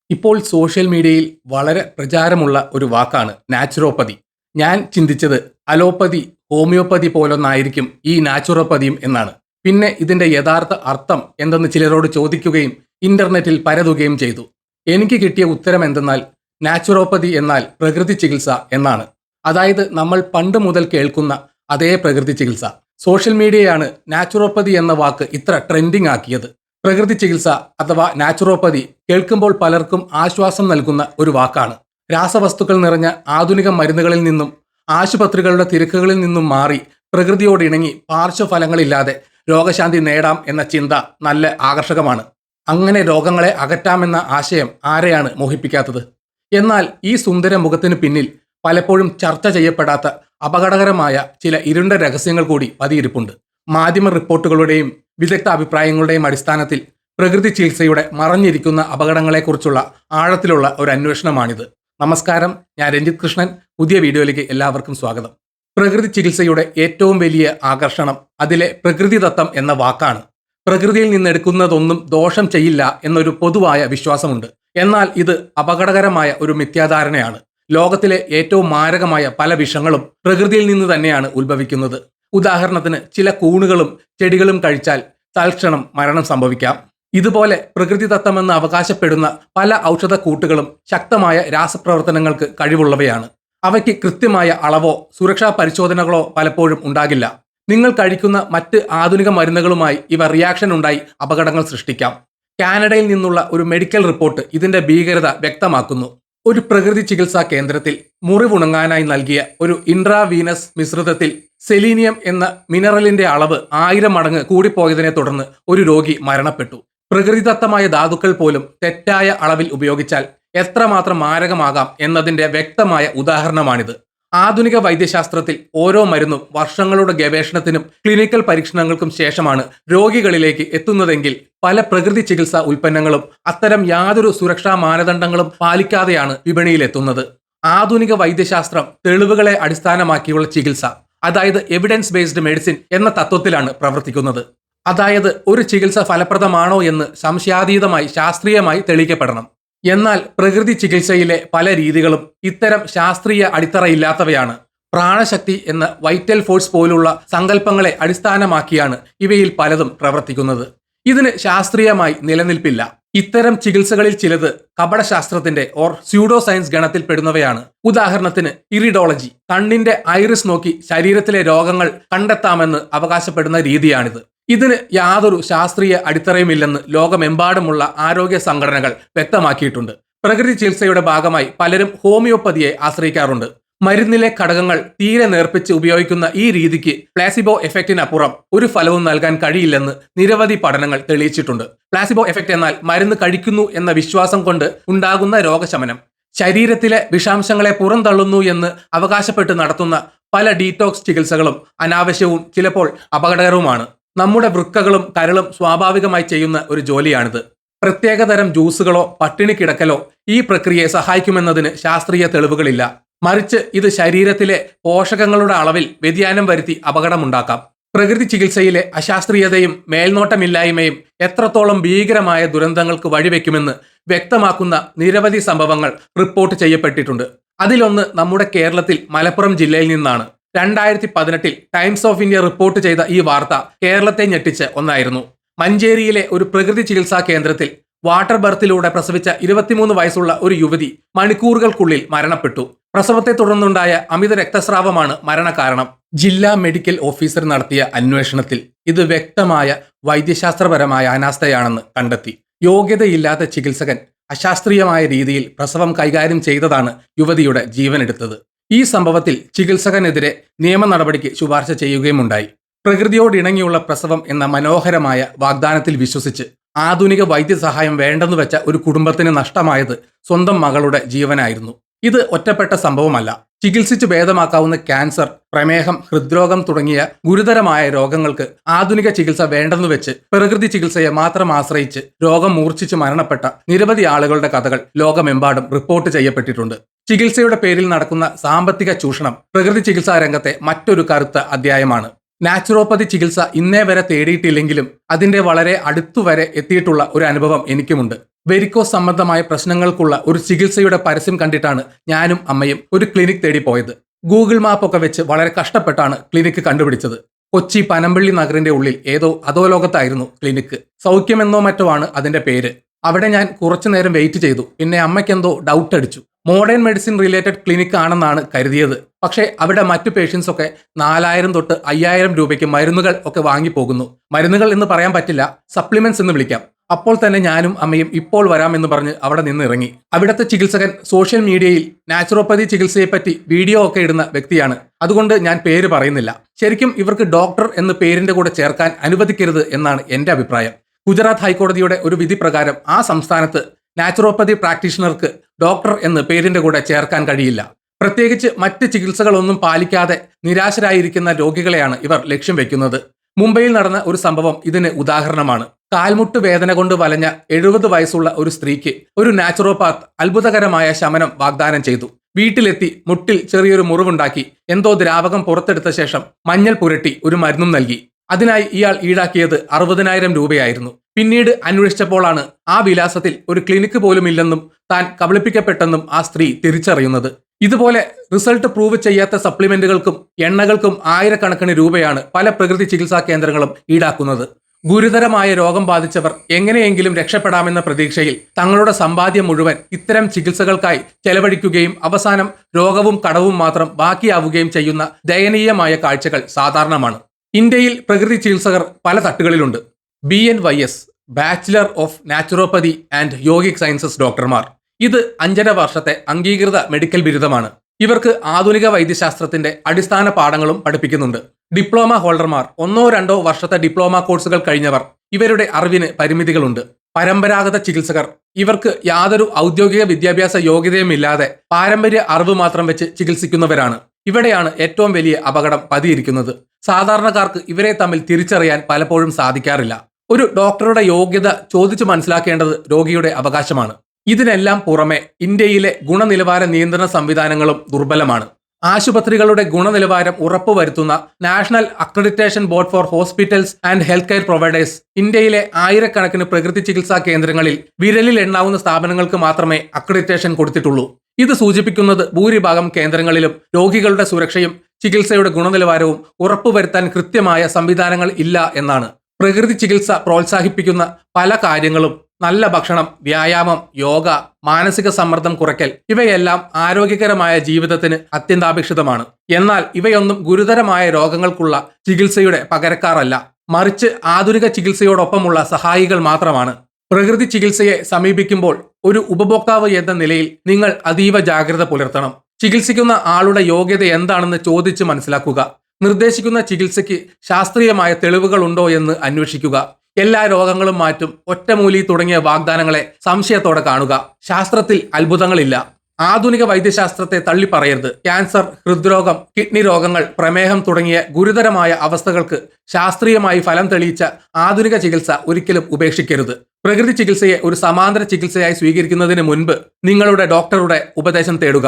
ഇപ്പോൾ സോഷ്യൽ മീഡിയയിൽ വളരെ പ്രചാരമുള്ള ഒരു വാക്കാണ് നാച്ചുറോപ്പതി. ഞാൻ ചിന്തിച്ചത് അലോപ്പതി, ഹോമിയോപ്പതി പോലൊന്നായിരിക്കും ഈ നാച്ചുറോപ്പതിയും എന്നാണ്. പിന്നെ ഇതിന്റെ യഥാർത്ഥ അർത്ഥം എന്തെന്ന് ചിലരോട് ചോദിക്കുകയും ഇന്റർനെറ്റിൽ പരതുകയും ചെയ്തു. എനിക്ക് കിട്ടിയ ഉത്തരം എന്തെന്നാൽ നാച്ചുറോപ്പതി എന്നാൽ പ്രകൃതി ചികിത്സ എന്നാണ്. അതായത് നമ്മൾ പണ്ട് മുതൽ കേൾക്കുന്ന അതേ പ്രകൃതി ചികിത്സ. സോഷ്യൽ മീഡിയയാണ് നാച്ചുറോപ്പതി എന്ന വാക്ക് ഇത്ര ട്രെൻഡിങ് ആക്കിയത്. പ്രകൃതി ചികിത്സ അഥവാ നാച്ചുറോപ്പതി കേൾക്കുമ്പോൾ പലർക്കും ആശ്വാസം നൽകുന്ന ഒരു വാക്കാണ്. രാസവസ്തുക്കൾ നിറഞ്ഞ ആധുനിക മരുന്നുകളിൽ നിന്നും ആശുപത്രികളുടെ തിരക്കുകളിൽ നിന്നും മാറി പ്രകൃതിയോട് ഇണങ്ങി പാർശ്വഫലങ്ങളില്ലാതെ രോഗശാന്തി നേടാം എന്ന ചിന്ത നല്ല ആകർഷകമാണ്. അങ്ങനെ രോഗങ്ങളെ അകറ്റാമെന്ന ആശയം ആരെയാണ് മോഹിപ്പിക്കാത്തത്? എന്നാൽ ഈ സുന്ദര മുഖത്തിന് പിന്നിൽ പലപ്പോഴും ചർച്ച ചെയ്യപ്പെടാത്ത അപകടകരമായ ചില ഇരുണ്ട രഹസ്യങ്ങൾ കൂടി പതിയിരിപ്പുണ്ട്. മാധ്യമ റിപ്പോർട്ടുകളുടെയും വിദഗ്ധ അഭിപ്രായങ്ങളുടെയും അടിസ്ഥാനത്തിൽ പ്രകൃതി ചികിത്സയുടെ മറഞ്ഞിരിക്കുന്ന അപകടങ്ങളെക്കുറിച്ചുള്ള ആഴത്തിലുള്ള ഒരു അന്വേഷണമാണിത്. നമസ്കാരം, ഞാൻ രഞ്ജിത്ത് കൃഷ്ണൻ. പുതിയ വീഡിയോയിലേക്ക് എല്ലാവർക്കും സ്വാഗതം. പ്രകൃതി ചികിത്സയുടെ ഏറ്റവും വലിയ ആകർഷണം അതിലെ പ്രകൃതിദത്തം എന്ന വാക്കാണ്. പ്രകൃതിയിൽ നിന്നെടുക്കുന്നതൊന്നും ദോഷം ചെയ്യില്ല എന്നൊരു പൊതുവായ വിശ്വാസമുണ്ട്. എന്നാൽ ഇത് അപകടകരമായ ഒരു മിഥ്യാധാരണയാണ്. ലോകത്തിലെ ഏറ്റവും മാരകമായ പല വിഷങ്ങളും പ്രകൃതിയിൽ നിന്ന് തന്നെയാണ് ഉത്ഭവിക്കുന്നത്. ഉദാഹരണത്തിന്, ചില കൂണുകളും ചെടികളും കഴിച്ചാൽ തൽക്ഷണം മരണം സംഭവിക്കാം. ഇതുപോലെ പ്രകൃതിദത്തമെന്ന് അവകാശപ്പെടുന്ന പല ഔഷധക്കൂട്ടുകളും ശക്തമായ രാസപ്രവർത്തനങ്ങൾക്ക് കഴിവുള്ളവയാണ്. അവയ്ക്ക് കൃത്യമായ അളവോ സുരക്ഷാ പരിശോധനകളോ പലപ്പോഴും ഉണ്ടാകില്ല. നിങ്ങൾ കഴിക്കുന്ന മറ്റ് ആധുനിക മരുന്നുകളുമായി ഇവ റിയാക്ഷൻ ഉണ്ടായി അപകടങ്ങൾ സൃഷ്ടിക്കാം. കാനഡയിൽ നിന്നുള്ള ഒരു മെഡിക്കൽ റിപ്പോർട്ട് ഇതിന്റെ ഭീകരത വ്യക്തമാക്കുന്നു. ഒരു പ്രകൃതി ചികിത്സാ കേന്ദ്രത്തിൽ മുറിവുണങ്ങാനായി നൽകിയ ഒരു ഇൻട്രാവീനസ് മിശ്രിതത്തിൽ സെലീനിയം എന്ന മിനറലിന്റെ അളവ് 1000 മടങ്ങ് കൂടിപ്പോയതിനെ തുടർന്ന് ഒരു രോഗി മരണപ്പെട്ടു. പ്രകൃതിദത്തമായ ധാതുക്കൾ പോലും തെറ്റായ അളവിൽ ഉപയോഗിച്ചാൽ എത്രമാത്രം മാരകമാകാം എന്നതിന്റെ വ്യക്തമായ ഉദാഹരണമാണിത്. ആധുനിക വൈദ്യശാസ്ത്രത്തിൽ ഓരോ മരുന്നും വർഷങ്ങളുടെ ഗവേഷണത്തിനും ക്ലിനിക്കൽ പരീക്ഷണങ്ങൾക്കും ശേഷമാണ് രോഗികളിലേക്ക് എത്തുന്നതെങ്കിൽ പല പ്രകൃതി ചികിത്സാ ഉൽപ്പന്നങ്ങളും അത്തരം യാതൊരു സുരക്ഷാ മാനദണ്ഡങ്ങളും പാലിക്കാതെയാണ് വിപണിയിലെത്തുന്നത്. ആധുനിക വൈദ്യശാസ്ത്രം തെളിവുകളെ അടിസ്ഥാനമാക്കിയുള്ള ചികിത്സ, അതായത് എവിഡൻസ് ബേസ്ഡ് മെഡിസിൻ എന്ന തത്വത്തിലാണ് പ്രവർത്തിക്കുന്നത്. അതായത് ഒരു ചികിത്സ ഫലപ്രദമാണോ എന്ന് സംശയാതീതമായി ശാസ്ത്രീയമായി തെളിയിക്കപ്പെടണം. എന്നാൽ പ്രകൃതി ചികിത്സയിലെ പല രീതികളും ഇത്തരം ശാസ്ത്രീയ അടിത്തറയില്ലാത്തവയാണ്. പ്രാണശക്തി എന്ന വൈറ്റൽ ഫോഴ്സ് പോലുള്ള സങ്കല്പങ്ങളെ അടിസ്ഥാനമാക്കിയാണ് ഇവയിൽ പലതും പ്രവർത്തിക്കുന്നത്. ഇതിന് ശാസ്ത്രീയമായി നിലനിൽപ്പില്ല. ഇത്തരം ചികിത്സകളിൽ ചിലത് കപടശാസ്ത്രത്തിന്റെ ഓർ സ്യൂഡോ സയൻസ് ഗണത്തിൽപ്പെടുന്നവയാണ്. ഉദാഹരണത്തിന് ഇറിഡോളജി, കണ്ണിന്റെ ഐറിസ് നോക്കി ശരീരത്തിലെ രോഗങ്ങൾ കണ്ടെത്താമെന്ന് അവകാശപ്പെടുന്ന രീതിയാണിത്. ഇതിന് യാതൊരു ശാസ്ത്രീയ അടിത്തറയുമില്ലെന്ന് ലോകമെമ്പാടുമുള്ള ആരോഗ്യ സംഘടനകൾ വ്യക്തമാക്കിയിട്ടുണ്ട്. പ്രകൃതി ചികിത്സയുടെ ഭാഗമായി പലരും ഹോമിയോപ്പതിയെ ആശ്രയിക്കാറുണ്ട്. മരുന്നിലെ ഘടകങ്ങൾ തീരെ നേർപ്പിച്ച് ഉപയോഗിക്കുന്ന ഈ രീതിക്ക് പ്ലാസിബോ എഫക്റ്റിനപ്പുറം ഒരു ഫലവും നൽകാൻ കഴിയില്ലെന്ന് നിരവധി പഠനങ്ങൾ തെളിയിച്ചിട്ടുണ്ട്. പ്ലാസിബോ എഫക്റ്റ് എന്നാൽ മരുന്ന് കഴിക്കുന്നു എന്ന വിശ്വാസം കൊണ്ട് ഉണ്ടാകുന്ന രോഗശമനം. ശരീരത്തിലെ വിഷാംശങ്ങളെ പുറന്തള്ളുന്നു എന്ന് അവകാശപ്പെട്ട് നടത്തുന്ന പല ഡീറ്റോക്സ് ചികിത്സകളും അനാവശ്യവും ചിലപ്പോൾ അപകടകരവുമാണ്. നമ്മുടെ വൃക്കകളും കരളും സ്വാഭാവികമായി ചെയ്യുന്ന ഒരു ജോലിയാണിത്. പ്രത്യേകതരം ജ്യൂസുകളോ പട്ടിണി കിടക്കലോ ഈ പ്രക്രിയയെ സഹായിക്കുമെന്നതിന് ശാസ്ത്രീയ തെളിവുകളില്ല. മറിച്ച് ഇത് ശരീരത്തിലെ പോഷകങ്ങളുടെ അളവിൽ വ്യതിയാനം വരുത്തി അപകടമുണ്ടാക്കാം. പ്രകൃതി ചികിത്സയിലെ അശാസ്ത്രീയതയും മേൽനോട്ടമില്ലായ്മയും എത്രത്തോളം ഭീകരമായ ദുരന്തങ്ങൾക്ക് വഴിവെക്കുമെന്ന് വ്യക്തമാക്കുന്ന നിരവധി സംഭവങ്ങൾ റിപ്പോർട്ട് ചെയ്യപ്പെട്ടിട്ടുണ്ട്. അതിലൊന്ന് നമ്മുടെ കേരളത്തിൽ മലപ്പുറം ജില്ലയിൽ നിന്നാണ്. 2018 ടൈംസ് ഓഫ് ഇന്ത്യ റിപ്പോർട്ട് ചെയ്ത ഈ വാർത്ത കേരളത്തെ ഞെട്ടിച്ച ഒന്നായിരുന്നു. മഞ്ചേരിയിലെ ഒരു പ്രകൃതി ചികിത്സാ കേന്ദ്രത്തിൽ വാട്ടർ ബർത്തിലൂടെ പ്രസവിച്ച 23 വയസ്സുള്ള ഒരു യുവതി മണിക്കൂറുകൾക്കുള്ളിൽ മരണപ്പെട്ടു. പ്രസവത്തെ തുടർന്നുണ്ടായ അമിത രക്തസ്രാവമാണ് മരണകാരണം. ജില്ലാ മെഡിക്കൽ ഓഫീസർ നടത്തിയ അന്വേഷണത്തിൽ ഇത് വ്യക്തമായ വൈദ്യശാസ്ത്രപരമായ അനാസ്ഥയാണെന്ന് കണ്ടെത്തി. യോഗ്യതയില്ലാത്ത ചികിത്സകൻ അശാസ്ത്രീയമായ രീതിയിൽ പ്രസവം കൈകാര്യം ചെയ്തതാണ് യുവതിയുടെ ജീവനെടുത്തത്. ഈ സംഭവത്തിൽ ചികിത്സകനെതിരെ നിയമ നടപടിക്ക് ശുപാർശ ചെയ്യുകയുമുണ്ടായി. പ്രകൃതിയോട് ഇണങ്ങിയുള്ള പ്രസവം എന്ന മനോഹരമായ വാഗ്ദാനത്തിൽ വിശ്വസിച്ച് ആധുനിക വൈദ്യസഹായം വേണ്ടെന്ന് വെച്ച ഒരു കുടുംബത്തിന് നഷ്ടമായത് സ്വന്തം മകളുടെ ജീവനായിരുന്നു. ഇത് ഒറ്റപ്പെട്ട സംഭവമല്ല. ചികിത്സിച്ച് ഭേദമാക്കാവുന്ന ക്യാൻസർ, പ്രമേഹം, ഹൃദ്രോഗം തുടങ്ങിയ ഗുരുതരമായ രോഗങ്ങൾക്ക് ആധുനിക ചികിത്സ വേണ്ടെന്ന് വെച്ച് പ്രകൃതി ചികിത്സയെ മാത്രം ആശ്രയിച്ച് രോഗം മൂർച്ഛിച്ച് മരണപ്പെട്ട നിരവധി ആളുകളുടെ കഥകൾ ലോകമെമ്പാടും റിപ്പോർട്ട് ചെയ്യപ്പെട്ടിട്ടുണ്ട്. ചികിത്സയുടെ പേരിൽ നടക്കുന്ന സാമ്പത്തിക ചൂഷണം പ്രകൃതി ചികിത്സാ രംഗത്തെ മറ്റൊരു കറുത്ത അധ്യായമാണ്. നാച്ചുറോപ്പതി ചികിത്സ ഇന്നേ വരെ തേടിയിട്ടില്ലെങ്കിലും അതിന്റെ വളരെ അടുത്തുവരെ എത്തിയിട്ടുള്ള ഒരു അനുഭവം എനിക്കുമുണ്ട്. വെരിക്കോസ് സംബന്ധമായ പ്രശ്നങ്ങൾക്കുള്ള ഒരു ചികിത്സയുടെ പരസ്യം കണ്ടിട്ടാണ് ഞാനും അമ്മയും ഒരു ക്ലിനിക് തേടി പോയത്. ഗൂഗിൾ മാപ്പ് ഒക്കെ വെച്ച് വളരെ കഷ്ടപ്പെട്ടാണ് ക്ലിനിക്ക് കണ്ടുപിടിച്ചത്. കൊച്ചി പനമ്പള്ളി നഗറിന്റെ ഉള്ളിൽ ഏതോ അധോലോകത്തായിരുന്നു ക്ലിനിക്ക്. സൗഖ്യമെന്നോ മറ്റോ ആണ് അതിന്റെ പേര്. അവിടെ ഞാൻ കുറച്ചു നേരം വെയിറ്റ് ചെയ്തു. പിന്നെ അമ്മയ്ക്കെന്തോ ഡൗട്ട് അടിച്ചു. മോഡേൺ മെഡിസിൻ റിലേറ്റഡ് ക്ലിനിക്ക് ആണെന്നാണ് കരുതിയത്. പക്ഷേ അവിടെ മറ്റു പേഷ്യൻസ് ഒക്കെ 4000 തൊട്ട് 5000 രൂപയ്ക്ക് മരുന്നുകൾ ഒക്കെ വാങ്ങിപ്പോകുന്നു. മരുന്നുകൾ എന്ന് പറയാൻ പറ്റില്ല, സപ്ലിമെന്റ്സ് എന്ന് വിളിക്കാം. അപ്പോൾ തന്നെ ഞാനും അമ്മയും ഇപ്പോൾ വരാമെന്ന് പറഞ്ഞ് അവിടെ നിന്ന് ഇറങ്ങി. അവിടുത്തെ ചികിത്സകൻ സോഷ്യൽ മീഡിയയിൽ നാച്ചുറോപ്പതി ചികിത്സയെപ്പറ്റി വീഡിയോ ഒക്കെ ഇടുന്ന വ്യക്തിയാണ്. അതുകൊണ്ട് ഞാൻ പേര് പറയുന്നില്ല. ശരിക്കും ഇവർക്ക് ഡോക്ടർ എന്ന് പേരിന്റെ കൂടെ ചേർക്കാൻ അനുവദിക്കരുത് എന്നാണ് എന്റെ അഭിപ്രായം. ഗുജറാത്ത് ഹൈക്കോടതിയുടെ ഒരു വിധി പ്രകാരം ആ സംസ്ഥാനത്ത് നാച്ചുറോപ്പതി പ്രാക്ടീഷണർക്ക് ഡോക്ടർ എന്ന് പേരിന്റെ കൂടെ ചേർക്കാൻ കഴിയില്ല. പ്രത്യേകിച്ച് മറ്റ് ചികിത്സകളൊന്നും പാലിക്കാതെ നിരാശരായിരിക്കുന്ന രോഗികളെയാണ് ഇവർ ലക്ഷ്യം വെക്കുന്നത്. മുംബൈയിൽ നടന്ന ഒരു സംഭവം ഇതിന് ഉദാഹരണമാണ്. കാൽമുട്ട് വേദന കൊണ്ട് വലഞ്ഞ 70 വയസ്സുള്ള ഒരു സ്ത്രീക്ക് ഒരു നാച്ചുറോപാത്ത് അത്ഭുതകരമായ ശമനം വാഗ്ദാനം ചെയ്തു. വീട്ടിലെത്തി മുട്ടിൽ ചെറിയൊരു മുറിവുണ്ടാക്കി എന്തോ ദ്രാവകം പുറത്തെടുത്ത ശേഷം മഞ്ഞൾ പുരട്ടി ഒരു മരുന്നും നൽകി. അതിനായി ഇയാൾ ഈടാക്കിയത് 60,000 രൂപയായിരുന്നു. പിന്നീട് അന്വേഷിച്ചപ്പോഴാണ് ആ വിലാസത്തിൽ ഒരു ക്ലിനിക്ക് പോലും ഇല്ലെന്നും താൻ കബളിപ്പിക്കപ്പെട്ടെന്നും ആ സ്ത്രീ തിരിച്ചറിയുന്നത്. ഇതുപോലെ റിസൾട്ട് പ്രൂവ് ചെയ്യാത്ത സപ്ലിമെന്റുകൾക്കും എണ്ണകൾക്കും ആയിരക്കണക്കിന് രൂപയാണ് പല പ്രകൃതി ചികിത്സാ കേന്ദ്രങ്ങളും ഈടാക്കുന്നത്. ഗുരുതരമായ രോഗം ബാധിച്ചവർ എങ്ങനെയെങ്കിലും രക്ഷപ്പെടാമെന്ന പ്രതീക്ഷയിൽ തങ്ങളുടെ സമ്പാദ്യം മുഴുവൻ ഇത്തരം ചികിത്സകൾക്കായി ചെലവഴിക്കുകയും അവസാനം രോഗവും കടവും മാത്രം ബാക്കിയാവുകയും ചെയ്യുന്ന ദയനീയമായ കാഴ്ചകൾ സാധാരണമാണ്. ഇന്ത്യയിൽ പ്രകൃതി ചികിത്സകർ പല തട്ടുകളിലുണ്ട്. BNYS bachelor of naturopathy and yogic sciences ഡോക്ടർമാർ. ഇത് 5.5 വർഷത്തെ അംഗീകൃത മെഡിക്കൽ ബിരുദമാണ്. ഇവർക്ക് ആധുനിക വൈദ്യശാസ്ത്രത്തിന്റെ അടിസ്ഥാന പാഠങ്ങളും പഠിപ്പിക്കുന്നുണ്ട്. ഡിപ്ലോമ ഹോൾഡർമാർ 1-2 വർഷത്തെ ഡിപ്ലോമ കോഴ്സുകൾ കഴിഞ്ഞവർ. ഇവരുടെ അറിവിന് പരിമിതികളുണ്ട്. പരമ്പരാഗത ചികിത്സകർ. ഇവർക്ക് യാതൊരു ഔദ്യോഗിക വിദ്യാഭ്യാസ യോഗ്യതയുമില്ലാതെ പാരമ്പര്യ അറിവ് മാത്രം വെച്ച് ചികിത്സിക്കുന്നവരാണ്. ഇവിടെയാണ് ഏറ്റവും വലിയ അപകടം പതിയിരിക്കുന്നത്. സാധാരണക്കാർക്ക് ഇവരെ തമ്മിൽ തിരിച്ചറിയാൻ പലപ്പോഴും സാധിക്കാറില്ല. ഒരു ഡോക്ടറുടെ യോഗ്യത ചോദിച്ചു മനസ്സിലാക്കേണ്ടത് രോഗിയുടെ അവകാശമാണ്. ഇതിനെല്ലാം പുറമെ ഇന്ത്യയിലെ ഗുണനിലവാര നിയന്ത്രണ സംവിധാനങ്ങളും ദുർബലമാണ്. ആശുപത്രികളുടെ ഗുണനിലവാരം ഉറപ്പുവരുത്തുന്ന national accreditation board for hospitals and health care providers ഇന്ത്യയിലെ ആയിരക്കണക്കിന് പ്രകൃതി ചികിത്സാ കേന്ദ്രങ്ങളിൽ വിരലിൽ എണ്ണാവുന്ന സ്ഥാപനങ്ങൾക്ക് മാത്രമേ അക്രഡിറ്റേഷൻ കൊടുത്തിട്ടുള്ളൂ. ഇത് സൂചിപ്പിക്കുന്നത് ഭൂരിഭാഗം കേന്ദ്രങ്ങളിലും രോഗികളുടെ സുരക്ഷയും ചികിത്സയുടെ ഗുണനിലവാരവും ഉറപ്പുവരുത്താൻ കൃത്യമായ സംവിധാനങ്ങൾ ഇല്ല എന്നാണ്. പ്രകൃതി ചികിത്സ പ്രോത്സാഹിപ്പിക്കുന്ന പല കാര്യങ്ങളും നല്ല ഭക്ഷണം, വ്യായാമം, യോഗ, മാനസിക സമ്മർദ്ദം കുറയ്ക്കൽ ഇവയെല്ലാം ആരോഗ്യകരമായ ജീവിതത്തിന് അത്യന്താപേക്ഷിതമാണ്. എന്നാൽ ഇവയൊന്നും ഗുരുതരമായ രോഗങ്ങൾക്കുള്ള ചികിത്സയുടെ പകരക്കാരല്ല. മറിച്ച് ആധുനിക ചികിത്സയോടൊപ്പമുള്ള സഹായികൾ മാത്രമാണ്. പ്രകൃതി ചികിത്സയെ സമീപിക്കുമ്പോൾ ഒരു ഉപഭോക്താവ് എന്ന നിലയിൽ നിങ്ങൾ അതീവ ജാഗ്രത പുലർത്തണം. ചികിത്സിക്കുന്ന ആളുടെ യോഗ്യത എന്താണെന്ന് ചോദിച്ച് മനസ്സിലാക്കുക. നിർദ്ദേശിക്കുന്ന ചികിത്സയ്ക്ക് ശാസ്ത്രീയമായ തെളിവുകളുണ്ടോ എന്ന് അന്വേഷിക്കുക. എല്ലാ രോഗങ്ങളും മാറ്റും, ഒറ്റമൂലി തുടങ്ങിയ വാഗ്ദാനങ്ങളെ സംശയത്തോടെ കാണുക. ശാസ്ത്രത്തിൽ അത്ഭുതങ്ങളില്ല. ആധുനിക വൈദ്യശാസ്ത്രത്തെ തള്ളിപ്പറയരുത്. ക്യാൻസർ, ഹൃദ്രോഗം, കിഡ്നി രോഗങ്ങൾ, പ്രമേഹം തുടങ്ങിയ ഗുരുതരമായ അവസ്ഥകൾക്ക് ശാസ്ത്രീയമായി ഫലം തെളിയിച്ച ആധുനിക ചികിത്സ ഒരിക്കലും ഉപേക്ഷിക്കരുത്. പ്രകൃതി ചികിത്സയെ ഒരു സമാന്തര ചികിത്സയായി സ്വീകരിക്കുന്നതിന് മുൻപ് നിങ്ങളുടെ ഡോക്ടറുടെ ഉപദേശം തേടുക.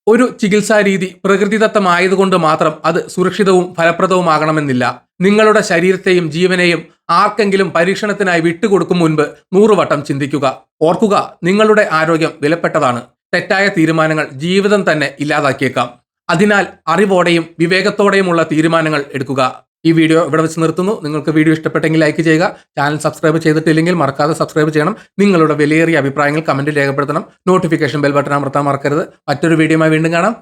ഒരു ചികിത്സാ രീതി പ്രകൃതിദത്തമായതുകൊണ്ട് മാത്രം അത് സുരക്ഷിതവും ഫലപ്രദവുമാകണമെന്നില്ല. നിങ്ങളുടെ ശരീരത്തെയും ജീവനെയും ആർക്കെങ്കിലും പരീക്ഷണത്തിനായി വിട്ടുകൊടുക്കും മുൻപ് 100 വട്ടം ചിന്തിക്കുക. ഓർക്കുക, നിങ്ങളുടെ ആരോഗ്യം വിലപ്പെട്ടതാണ്. തെറ്റായ തീരുമാനങ്ങൾ ജീവിതം തന്നെ ഇല്ലാതാക്കിയേക്കാം. അതിനാൽ അറിവോടെയും വിവേകത്തോടെയുമുള്ള തീരുമാനങ്ങൾ എടുക്കുക. ഈ വീഡിയോ ഇവിടെ വെച്ച് നിർത്തുന്നു. നിങ്ങൾക്ക് വീഡിയോ ഇഷ്ടപ്പെട്ടെങ്കിൽ ലൈക്ക് ചെയ്യുക. ചാനൽ സബ്സ്ക്രൈബ് ചെയ്തിട്ടില്ലെങ്കിൽ മറക്കാതെ സബ്സ്ക്രൈബ് ചെയ്യണം. നിങ്ങളുടെ വിലയേറിയ അഭിപ്രായങ്ങൾ കമന്റിൽ രേഖപ്പെടുത്തണം. നോട്ടിഫിക്കേഷൻ ബെൽ ബട്ടൺ അമർത്താൻ മറക്കരുത്. മറ്റൊരു വീഡിയോയുമായി വീണ്ടും കാണാം.